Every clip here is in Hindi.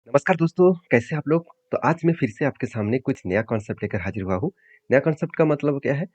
नमस्कार दोस्तों, कैसे आप लोग? तो आज मैं फिर से आपके सामने कुछ नया कॉन्सेप्ट लेकर हाजिर हुआ हूँ। नया कॉन्सेप्ट का मतलब क्या है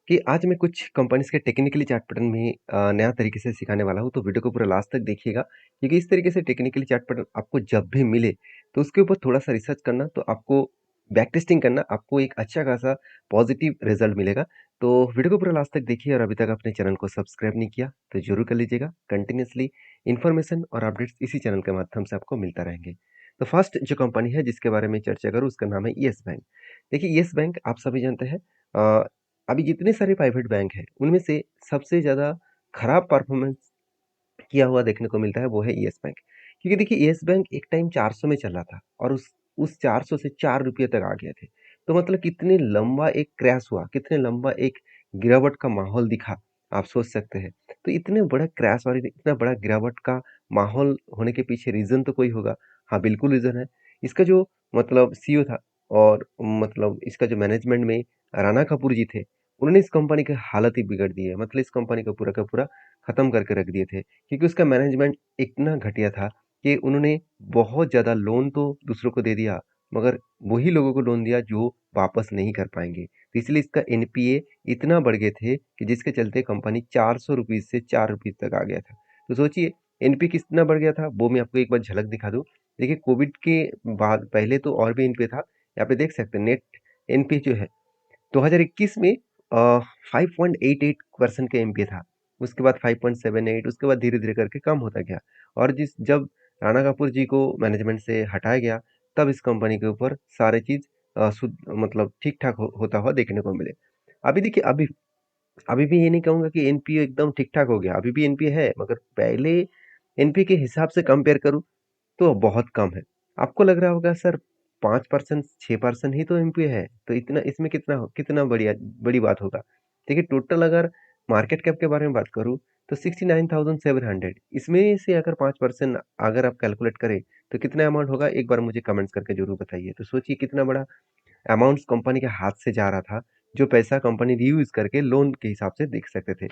कि आज मैं कुछ कंपनीज़ के टेक्निकली चार्ट पैटर्न में नया तरीके से सिखाने वाला हूँ, तो वीडियो को पूरा लास्ट तक देखिएगा क्योंकि इस तरीके से टेक्निकली चार्ट पैटर्न आपको जब भी मिले, तो उसके ऊपर थोड़ा-सा रिसर्च करना, तो आपको बैक टेस्टिंग करना, आपको एक अच्छा खासा पॉजिटिव रिजल्ट मिलेगा। तो वीडियो को पूरा लास्ट तक देखिए और अभी तक आपने चैनल को सब्सक्राइब नहीं किया, तो ज़रूर कर लीजिएगा। कंटिन्यूअसली इन्फॉर्मेशन और अपडेट्स इसी चैनल के माध्यम से आपको मिलता रहेंगे। तो फर्स्ट जो कंपनी है जिसके बारे में चर्चा करूँ उसका नाम है येस बैंक। देखिए येस बैंक आप सभी जानते हैं अभी जितने सारे प्राइवेट बैंक हैं उनमें से सबसे ज़्यादा खराब परफॉर्मेंस किया हुआ देखने को मिलता है वो है येस बैंक। क्योंकि देखिए येस बैंक एक टाइम 400 में चल रहा था और उस 400 से 4 रुपये तक आ गए थे। तो मतलब कितने लंबा एक क्रैश हुआ, कितने लंबा एक गिरावट का माहौल दिखा, आप सोच सकते हैं। तो इतने बड़ा क्रैश और इतना बड़ा गिरावट का माहौल होने के पीछे रीज़न तो कोई होगा। हाँ, बिल्कुल रीज़न है। इसका जो मतलब सीईओ था और मतलब इसका जो मैनेजमेंट में राणा कपूर जी थे, उन्होंने इस कंपनी की हालत ही बिगाड़ दी है। मतलब इस कंपनी को पूरा का पूरा खत्म करके रख दिए थे। क्योंकि उसका मैनेजमेंट इतना घटिया था कि उन्होंने बहुत ज़्यादा लोन तो दूसरों को दे दिया, मगर वही लोगों को लोन दिया जो वापस नहीं कर पाएँगे। तो इसलिए इसका एनपीए इतना बढ़ गए थे कि जिसके चलते कंपनी ₹400 से ₹4 तक आ गया था। तो सोचिए एनपीए कितना बढ़ गया था, वो मैं आपको एक बार झलक दिखा दूँ। देखिए कोविड के बाद पहले तो और भी एनपीए था, यहाँ पे देख सकते हैं नेट एनपीए जो है 2021 में 5.88% का एमपीए था। उसके बाद 5.78 उसके बाद धीरे-धीरे करके कम होता गया और जब राणा कपूर जी को मैनेजमेंट से हटाया गया, तब इस कंपनी के ऊपर सारे चीज़ शुद्ध मतलब ठीक-ठाक होता हुआ देखने को मिले। अभी देखिए अभी अभी भी ये नहीं कहूँगा कि एनपीए एकदम ठीक-ठाक हो गया, अभी भी एनपीए है, मगर पहले एनपीए के हिसाब से कंपेयर करूँ तो बहुत कम है। आपको लग रहा होगा सर 5% 6% ही तो एमपीए है, तो इतना इसमें कितना बड़ी बात होगा। देखिए टोटल अगर मार्केट कैप के बारे में बात करूँ तो 69,700 इसमें से अगर 5% अगर आप कैलकुलेट करें तो कितना अमाउंट होगा एक बार मुझे कमेंट्स करके ज़रूर बताइए। तो सोचिए कितना बड़ा अमाउंट्स कंपनी के हाथ से जा रहा था, जो पैसा कंपनी रीयूज़ करके लोन के हिसाब से देख सकते थे।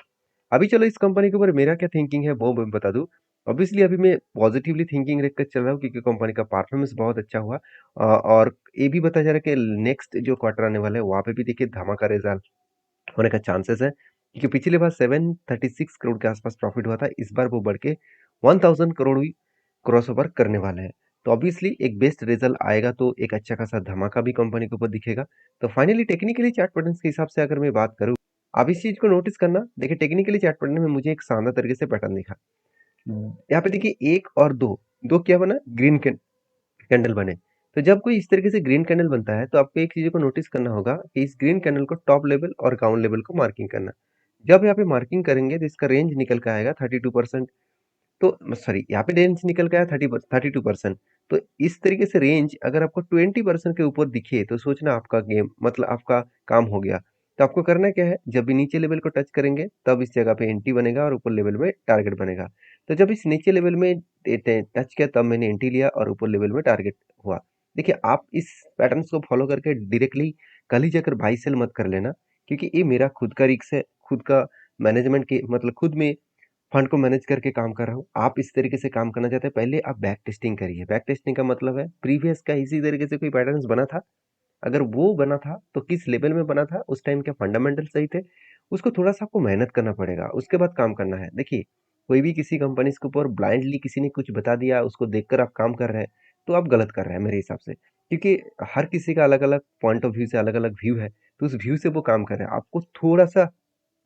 अभी चलो इस कंपनी के ऊपर मेरा क्या थिंकिंग है वो मैं बता दूँ। ऑब्वियसली अभी मैं पॉजिटिवली थिंकिंग रख कर चल रहा हूँ क्योंकि कंपनी का परफॉर्मेंस बहुत अच्छा हुआ और ये भी बताया जा रहा है कि नेक्स्ट जो क्वार्टर आने वाला है वहाँ पे भी देखिए धमाका रिजल्ट होने का चांसेस है क्योंकि पिछली बार 736 करोड़ के आसपास प्रॉफिट हुआ था, इस बार वो बढ़ के 1000 करोड़ भी क्रॉस ओवर करने वाले हैं। तो ऑब्वियसली एक बेस्ट रिजल्ट आएगा तो एक अच्छा खासा धमाका भी कंपनी के ऊपर दिखेगा। तो फाइनली टेक्निकली चार्ट पैटर्न्स के हिसाब से अगर मैं बात करूँ, अब इस चीज को नोटिस करना, देखिए टेक्निकली चार्ट पैटर्न में मुझे एक शानदार तरीके से पैटर्न दिखा। यहाँ पे देखिए एक और दो, दो क्या बना, ग्रीन कैंडल बने। तो जब कोई इस तरीके से ग्रीन कैंडल बनता है तो आपको एक चीज़ को नोटिस करना होगा कि इस ग्रीन कैंडल को टॉप लेवल और डाउन लेवल को मार्किंग करना। जब यहाँ पे मार्किंग करेंगे तो इसका रेंज निकल के आएगा 32%। तो सॉरी यहाँ पे रेंज निकल के आया 32%। तो इस तरीके से रेंज अगर आपको 20% के ऊपर दिखे तो सोचना आपका गेम मतलब आपका काम हो गया। तो आपको करना क्या है, जब भी नीचे लेवल को टच करेंगे तब इस जगह पे एंट्री बनेगा और ऊपर लेवल में टारगेट बनेगा। तो जब इस नीचे लेवल में टच किया तब मैंने एंट्री लिया और ऊपर लेवल में टारगेट हुआ। देखिए आप इस पैटर्न्स को फॉलो करके डायरेक्टली कल ही जाकर बाई सेल मत कर लेना, क्योंकि ये मेरा खुद का रिस्क है, खुद का मैनेजमेंट के मतलब खुद में फंड को मैनेज करके काम कर रहा हूँ। आप इस तरीके से काम करना चाहते हैं, पहले आप बैक टेस्टिंग करिए। बैक टेस्टिंग का मतलब है प्रीवियस का इसी तरीके से कोई पैटर्न्स बना था, अगर वो बना था तो किस लेवल में बना था, उस टाइम क्या फंडामेंटल सही थे, उसको थोड़ा-सा आपको मेहनत करना पड़ेगा, उसके बाद काम करना है। देखिए, कोई भी किसी कंपनीज़ के ऊपर ब्लाइंडली किसी ने कुछ बता दिया, उसको देखकर आप काम कर रहे हैं, तो आप गलत कर रहे हैं मेरे हिसाब से। क्योंकि हर किसी का अलग-अलग पॉइंट ऑफ व्यू से अलग-अलग व्यू है, तो उस व्यू से वो काम कर रहे हैं। आपको थोड़ा-सा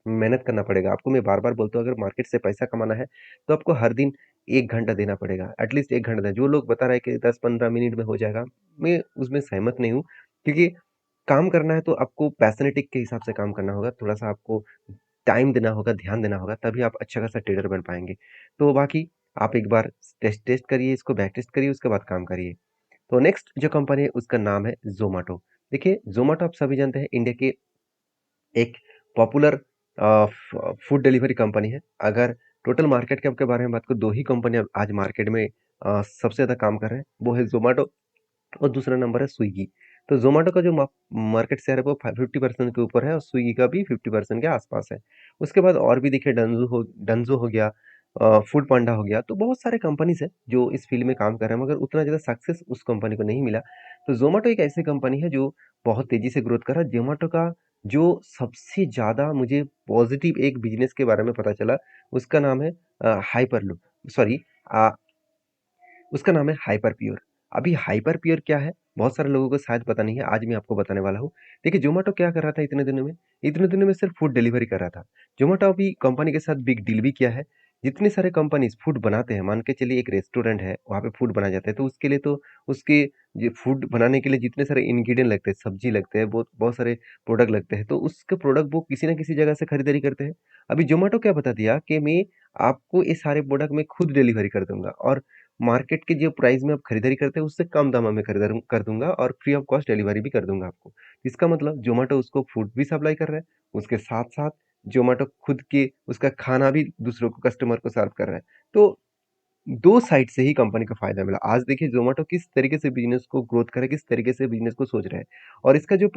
मेहनत करना पड़ेगा। आपको मैं बार-बार बोलता हूँ अगर मार्केट से पैसा कमाना है, तो आपको हर दिन 1 घंटा देना पड़ेगा। एटलीस्ट 1 घंटा दें। जो लोग बता रहे हैं कि 10-15 मिनट में हो जाएगा, मैं उसमें सहमत नहीं हूँ। क्योंकि काम करना है तो आपको पैशनेटिक के हिसाब से काम करना होगा। थोड़ा-सा आपको टाइम देना होगा, ध्यान देना होगा, तभी आप अच्छा खासा ट्रेडर बन पाएँगे। तो बाकी आप एक बार टेस्ट टेस्ट करिए, इसको बैक टेस्ट करिए, उसके बाद काम करिए। तो नेक्स्ट जो कंपनी है उसका नाम है ज़ोमैटो। देखिए ज़ोमैटो आप सभी जानते हैं इंडिया के एक पॉपुलर फूड डिलीवरी कंपनी है। अगर टोटल मार्केट कैप के बारे में बात करूँ, 2 ही कंपनी आज मार्केट में सबसे ज़्यादा काम कर रहे हैं, वो है ज़ोमैटो और दूसरा नंबर है स्विगी। तो ज़ोमैटो का जो मार्केट शेयर है वो 50% के ऊपर है और स्विगी का भी 50% के आसपास है। उसके बाद और भी देखिए डंज़ो हो गया, फूड पांडा हो गया, तो बहुत सारे कंपनीज़ हैं जो इस फ़ील्ड में काम कर रहे हैं, मगर उतना ज़्यादा सक्सेस उस कंपनी को नहीं मिला। तो ज़ोमैटो एक ऐसी कंपनी है जो बहुत तेज़ी से ग्रोथ कर रहा है। ज़ोमैटो का जो सबसे ज़्यादा मुझे पॉज़िटिव एक बिज़नेस के बारे में पता चला, उसका नाम है हाइपरलूप सॉरी अ, उसका नाम है हाइपर प्योर। अभी हाइपर प्योर क्या है? बहुत सारे लोगों को शायद पता नहीं है, आज मैं आपको बताने वाला हूँ। देखिए ज़ोमैटो क्या कर रहा था इतने दिनों में? इतने दिनों में सिर्फ़ फूड डिलीवरी कर रहा था। ज़ोमैटो अभी कंपनी के साथ बिग डील भी किया है। जितने सारे कंपनीज़ फूड बनाते हैं, मान के चलिए एक रेस्टोरेंट है, वहाँ पे फूड बनाया जाता है, तो उसके लिए तो उसके ये फूड बनाने के लिए जितने सारे इंग्रीडिएंट लगते हैं, सब्ज़ी लगते हैं, बहुत बहुत सारे प्रोडक्ट लगते हैं, तो उसके प्रोडक्ट वो किसी न किसी जगह से खरीदारी करते हैं। अभी ज़ोमैटो क्या बता दिया कि मैं आपको ये सारे प्रोडक्ट मैं खुद डिलीवरी कर दूँगा और मार्केट के जो प्राइस में आप खरीदारी करते हैं उससे कम दामों में खरीदारी कर दूंगा और फ्री ऑफ कॉस्ट डिलीवरी भी कर दूंगा आपको। इसका मतलब जोमेटो उसको फूड भी सप्लाई कर रहा है, उसके साथ साथ जोमेटो खुद के उसका खाना भी दूसरों को कस्टमर को सर्व कर रहा है। तो दो साइड से ही कंपनी को फायदा मिला। आज देखिए जोमेटो किस तरीके से बिजनेस को ग्रोथ करे, किस तरीके से बिजनेस को सोच रहे हैं। और इसका जो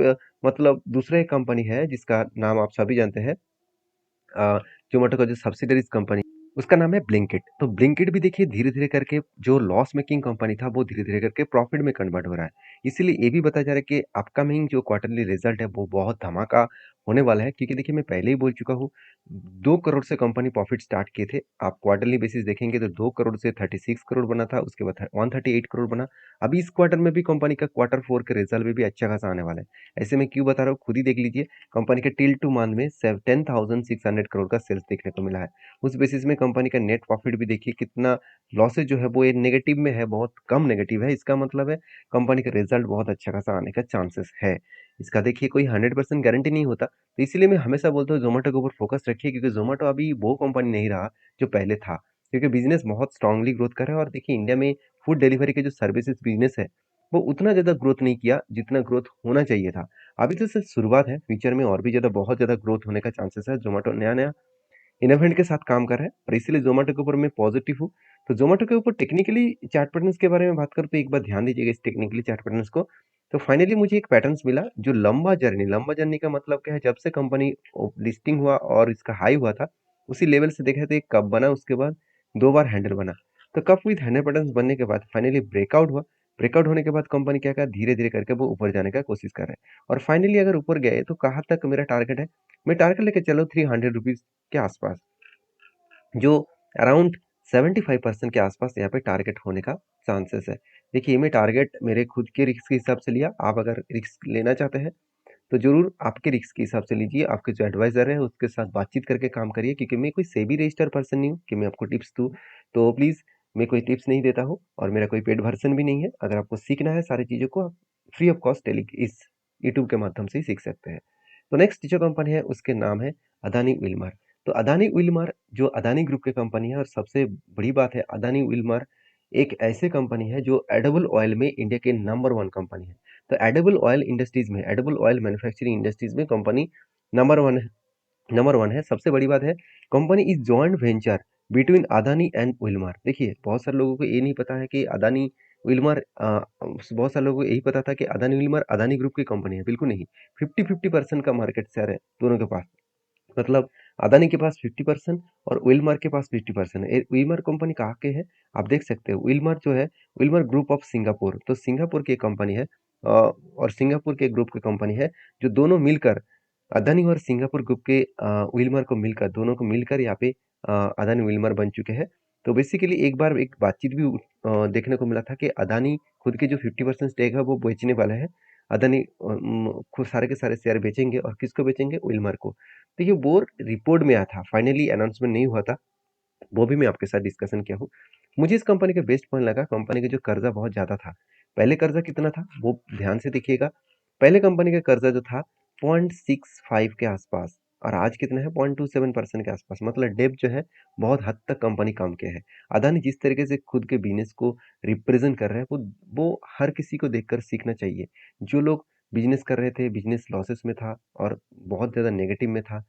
मतलब दूसरा एक कंपनी है जिसका नाम आप सभी जानते हैं, जोमेटो का जो सब्सिडरीज कंपनी उसका नाम है ब्लिंकिट। तो ब्लिंकिट भी देखिए धीरे-धीरे करके जो लॉस मेकिंग कंपनी था वो धीरे-धीरे करके प्रॉफिट में कन्वर्ट हो रहा है। इसीलिए ये भी बताया जा रहा है कि अपकमिंग जो क्वार्टरली रिजल्ट है वो बहुत धमाका होने वाला है, क्योंकि देखिए मैं पहले ही बोल चुका हूँ 2 करोड़ से कंपनी प्रॉफिट स्टार्ट किए थे। आप क्वार्टरली बेसिस देखेंगे तो 2 करोड़ से 36 करोड़ बना था, उसके बाद 138 करोड़ बना। अभी इस क्वार्टर में भी कंपनी का क्वार्टर 4 के रिजल्ट में भी अच्छा खासा आने वाला है। ऐसे में क्यों बता रहा हूँ, खुद ही देख लीजिए। कंपनी के टिल टू मंथ में 10,600 करोड़ का सेल्स देखने को मिला है। उस बेसिस में कंपनी का नेट प्रॉफिट भी देखिए कितना, लॉसेस जो है वो ये नेगेटिव में है, बहुत कम नेगेटिव है। इसका मतलब है कंपनी का रिजल्ट बहुत अच्छा खासा आने का चांसेस है। इसका देखिए कोई 100% गारंटी नहीं होता, तो इसीलिए मैं हमेशा बोलता हूँ जोमेटो के ऊपर फोकस रखिए, क्योंकि जोमेटो अभी वो कंपनी नहीं रहा जो पहले था, क्योंकि बिजनेस बहुत स्ट्रांगली ग्रोथ कर रहा है। और देखिए इंडिया में फूड डिलीवरी के जो सर्विसेज बिजनेस है वो उतना ज़्यादा ग्रोथ नहीं किया जितना ग्रोथ होना चाहिए था। अभी तो सिर्फ शुरुआत है, फ्यूचर में और भी ज़्यादा बहुत ज़्यादा ग्रोथ होने का चांसेस है। जोमेटो नया-नया इनोवेंट के साथ काम कर रहा है और इसीलिए ज़ोमैटो के ऊपर मैं पॉज़िटिव हूँ। तो ज़ोमैटो के ऊपर टेक्निकली चार्ट पैटर्न्स के बारे में बात करूँ तो एक बार ध्यान दीजिएगा इस टेक्निकली चार्ट पैटर्न्स को। तो फाइनली मुझे एक पैटर्न्स मिला जो लंबा जर्नी का मतलब क्या है, जब से कंपनी लिस्टिंग हुआ और इसका हाई हुआ था, उसी लेवल से देखे थे कब बना, उसके बाद 2 बार हैंडल बना। तो कप विद हैंडल पैटर्न्स बनने के बाद फाइनली ब्रेकआउट हुआ। ब्रेकआउट होने के बाद कंपनी क्या करा, धीरे-धीरे करके वो ऊपर जाने का कोशिश कर रहा है। और फाइनली अगर ऊपर गए तो कहाँ तक मेरा टारगेट है? मैं टारगेट लेके चलो ₹300 के आसपास, जो अराउंड 75% के आसपास यहाँ पे टारगेट होने का चांसेस है। देखिए मैं टारगेट मेरे खुद के रिस्क के हिसाब से लिया। आप अगर रिस्क लेना चाहते हैं तो ज़रूर आपके रिस्क के हिसाब से लीजिए। आपके जो एडवाइज़र है उसके साथ बातचीत करके काम करिए, क्योंकि मैं कोई सेबी रजिस्टर्ड पर्सन नहीं हूँ कि मैं आपको टिप्स दूँ। तो प्लीज़, मैं कोई टिप्स नहीं देता हूँ और मेरा कोई पेड वर्ज़न भी नहीं है। अगर आपको सीखना है सारी चीज़ों को, आप फ्री ऑफ कॉस्ट इस यूट्यूब के माध्यम से ही सीख सकते हैं। तो नेक्स्ट जो कंपनी है उसके नाम है अदानी विल्मर। तो अदानी विल्मर जो अदानी ग्रुप की कंपनी है, और सबसे बड़ी बात है अदानी विल्मर एक ऐसे कंपनी है जो एडिबल ऑयल में इंडिया के नंबर 1 कंपनी है। तो एडिबल ऑयल इंडस्ट्रीज में, एडिबल ऑयल मैन्युफैक्चरिंग इंडस्ट्रीज में कंपनी नंबर 1 है। नंबर 1 है। सबसे बड़ी बात है company is joint venture between Adani and Wilmer. देखिए बहुत सारे लोगों को ये नहीं पता है कि अदानी विल्मर बहुत सारे लोगों को यही पता था कि अदानी विल्मर अदानी ग्रुप की कंपनी है। बिल्कुल नहीं, 50-50% का मार्केट शेयर है दोनों के पास। मतलब अदानी के पास 50% और विल्मर के पास 50% है। विल्मर कंपनी कहाँ के है, आप देख सकते हो। विल्मर जो है, विल्मर ग्रुप ऑफ सिंगापुर, तो सिंगापुर की एक कंपनी है और सिंगापुर के ग्रुप की कंपनी है, जो दोनों मिलकर अदानी और सिंगापुर ग्रुप के विल्मर को मिलकर, दोनों को मिलकर यहाँ पे अदानी विल्मर बन चुके हैं। तो बेसिकली एक बार एक बातचीत भी देखने को मिला था कि अदानी खुद के जो 50% स्टेक है वो बेचने वाला है। अदानी खुद सारे के सारे शेयर बेचेंगे, और किसको बेचेंगे, विल्मर को। तो ये वो रिपोर्ट में आया था, फाइनली अनाउंसमेंट नहीं हुआ था। वो भी मैं आपके साथ डिस्कशन किया हूँ। मुझे इस कंपनी का बेस्ट पॉइंट लगा, कंपनी का जो कर्जा बहुत ज़्यादा था। पहले कर्जा कितना था वो ध्यान से देखिएगा। पहले कंपनी का कर्जा जो था 0.65 के आसपास, और आज कितना है 0.27% के आसपास। मतलब डेब्ट जो है बहुत हद तक कंपनी कम किया है। अदानी जिस तरीके से खुद के बिजनेस को रिप्रेजेंट कर रहे हैं, वो हर किसी को देखकर सीखना चाहिए। जो लोग बिजनेस कर रहे थे, बिजनेस लॉसेस में था और बहुत ज़्यादा नेगेटिव में था,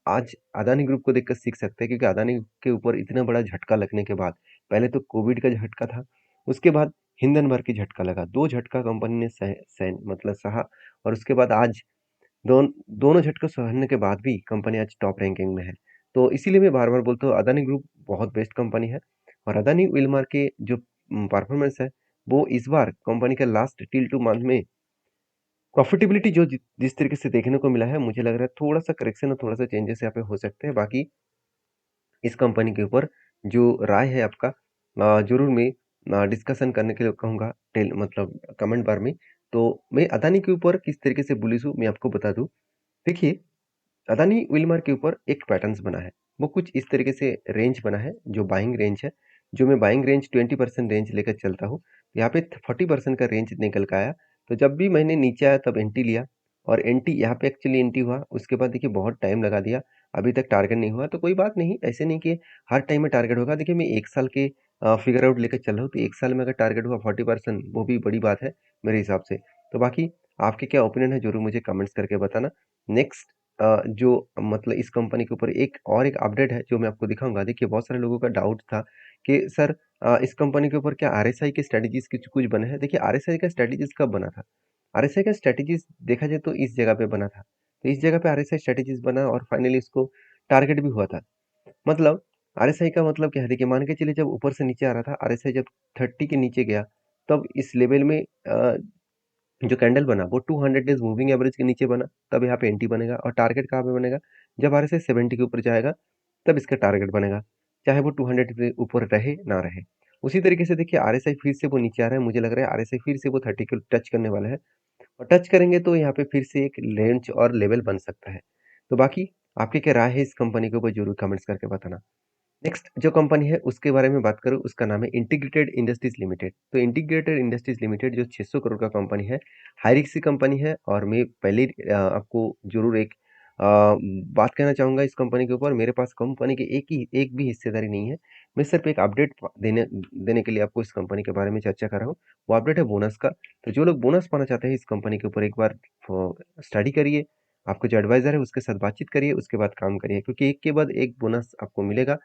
आज अदानी ग्रुप को देखकर सीख सकते हैं, क्योंकि अदानी के ऊपर इतना बड़ा झटका लगने के बाद, पहले तो कोविड का झटका था, उसके बाद हिंडनबर्ग की झटका लगा। 2 झटका कंपनी ने मतलब सहा, और उसके बाद आज दोनों झटके सहने के बाद भी कंपनी आज टॉप रैंकिंग में है। तो इसीलिए मैं बार-बार बोलता हूँ अदानी ग्रुप बहुत बेस्ट कंपनी है। और अदानी विल्मर के जो परफॉर्मेंस है, वो इस बार कंपनी का लास्ट टिल 2 मंथ में प्रॉफिटेबिलिटी जो जिस तरीके से देखने को मिला है, मुझे लग रहा है थोड़ा-सा करेक्शन और थोड़ा-सा चेंजेस यहाँ पे हो सकते हैं। बाकी इस कंपनी के ऊपर जो राय है आपका, ज़रूर मैं डिस्कशन करने के लिए कहूँगा टेल मतलब कमेंट बार में। तो मैं अदानी के ऊपर किस तरीके से बुलिश हूँ, मैं आपको बता दूँ। देखिए, अदानी विल्मर के ऊपर एक पैटर्न्स बना है। वो कुछ इस तरीके से रेंज बना है, जो बाइंग रेंज है, जो मैं बाइंग रेंज 20% रेंज लेकर चलता हूँ। यहाँ पे 40% का रेंज निकल के आया। तो जब भी मैंने नीचे आया तब एंट्री लिया, और एंट्री यहाँ पे एक्चुअली एंट्री हुआ। उसके बाद देखिए बहुत टाइम लगा दिया, अभी तक टारगेट नहीं हुआ। तो कोई बात नहीं, ऐसे नहीं कि हर टाइम में टारगेट होगा। देखिए, मैं 1 साल के फिगर आउट लेकर चल रहा हूँ, तो 1 साल में अगर टारगेट हुआ 40%, वो भी बड़ी बात है मेरे हिसाब से। तो बाकी आपके क्या ओपिनियन है, ज़रूर मुझे कमेंट्स करके बताना। नेक्स्ट जो मतलब इस कंपनी के ऊपर एक अपडेट है जो मैं आपको दिखाऊँगा। देखिए, बहुत सारे लोगों का डाउट था कि सर, इस कंपनी के ऊपर क्या आरएसआई के स्ट्रैटेजीज़ कुछ बने हैं? देखिए, आरएसआई का स्ट्रैटेजीज़ कब बना था? आरएसआई का स्ट्रैटेजीज़ देखा जाए तो इस जगह पे बना था। तो इस जगह पे आरएसआई स्ट्रैटेजीज़ बना और फाइनली इसको टारगेट भी हुआ था। मतलब आरएसआई का मतलब क्या है? देखिए, मान के चलिए जब ऊपर से नीचे आ रहा था, आरएसआई जब 30 के नीचे गया, तब इस लेवल में जो कैंडल बना वो 200 डेज मूविंग एवरेज के नीचे बना, तब यहाँ पे एंट्री बनेगा। और टारगेट कहाँ पे बनेगा? जब आरएसआई 70 के ऊपर जाएगा, तब इसका टारगेट बनेगा, चाहे वो 200 के ऊपर रहे ना रहे। उसी तरीके से देखिए, आरएसआई फिर से वो नीचे आ रहा है, मुझे लग रहा है आरएसआई फिर से वो 30 को टच करने वाला है। और टच करेंगे तो यहाँ पे फिर से एक रेंज और लेवल बन सकता है। तो बाकी आपकी क्या राय है इस कंपनी के ऊपर, जरूर कमेंट्स करके बताना। नेक्स्ट जो कंपनी है उसके बारे में बात करूँ, उसका नाम है इंटीग्रेटेड इंडस्ट्रीज लिमिटेड। तो इंटीग्रेटेड इंडस्ट्रीज लिमिटेड जो 600 करोड़ का कंपनी है, हाई रिस्क कंपनी है। और मैं पहले ही आपको जरूर एक बात कहना चाहूँगा इस कंपनी के ऊपर। मेरे पास कंपनी के एक भी हिस्सेदारी नहीं है। मैं सिर्फ एक अपडेट देने देने के लिए आपको इस कंपनी के बारे में चर्चा कर रहा हूँ। वो अपडेट है बोनस का। तो जो लोग बोनस पाना चाहते हैं इस कंपनी के ऊपर, एक बार स्टडी करिए। आपको जो एडवाइजर है उसके साथ बातचीत करिए, उसके बाद काम करिए, क्योंकि एक के बाद एक बोनस आपको मिलेगा।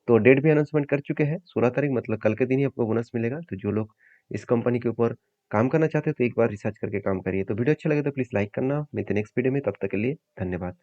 तो डेट भी अनाउंसमेंट कर चुके हैं, 16 तारीख मतलब कल के दिन ही आपको बोनस मिलेगा। तो जो लोग इस कंपनी के ऊपर काम करना चाहते हैं तो एक बार रिसर्च करके काम करिए। तो वीडियो अच्छा लगे तो प्लीज़ लाइक करना। मिलते हैं नेक्स्ट वीडियो में, तब तक के लिए धन्यवाद।